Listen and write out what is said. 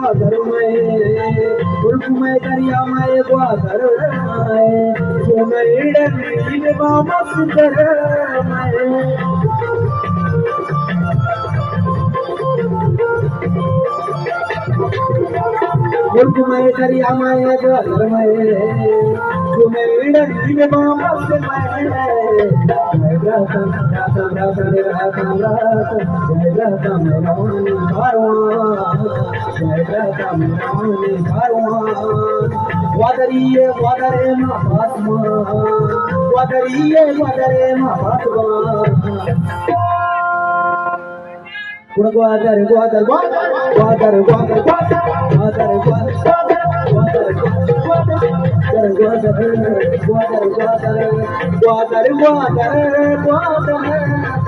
ग्वादर में उल्क में दरिया में ग्वादर में सोने डर बाबा सुंदर में उल्क में दरिया में ग्वादर में सोने डर बाबा वादरिये वादरे महात्मा वादरिये वादरे महात्मा ग्वादर ग्वादर ग्वादर ग्वादर ग्वादर ग्वादर ग्वादर ग्वादर ग्वादर ग्वादर ग्वादर